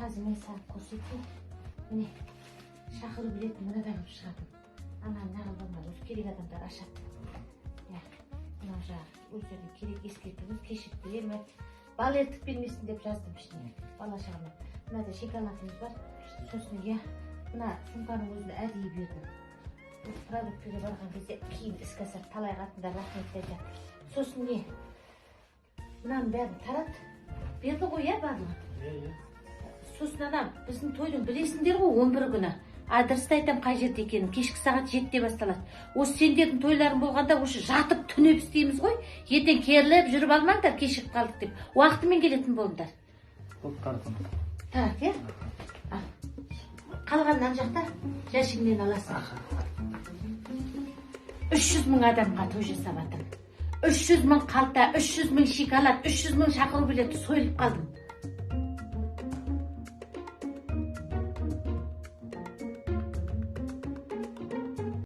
қазір мен саған көрсетейін. Міне, шақыру билетін мынадан қылып шығардым. Ананы нағылбалма, өз керек адамдар ашады. Мынау жағы, өздеріне керек ескертіңіз, кешіктірер ме? Бал ертіп бермесін деп жаздым ішіне. Бала шағына. Мынада шоколадымыз бар. Сосын мына сумканың өзіне әдейі бердім. Продуктіге барған кезде кейін іске асар талай қатындар рахмет айтады. Сосын не? Мынаның бәрін тарат. Берді ғой, барлығы? Сосын анам, біздің тойдың білесіңдер ғой 11 күні. Адресті айтам қай жерде екенін, кешкі сағат 7-те басталады. Осы сендердің тойларың болғанда осы жатып түнеп істейміз ғой. Ертең керіліп жүріп алмаңдар, кешігіп қалдық деп. Уақытымен келетін болыңдар. Тарат, қалған ан жақта жәшігінен аласың. 300 мың адамға той жасап атым. 300 мың қалта, 300 мың шоколад, 300 мың шақыру билеті сойылып қалдым.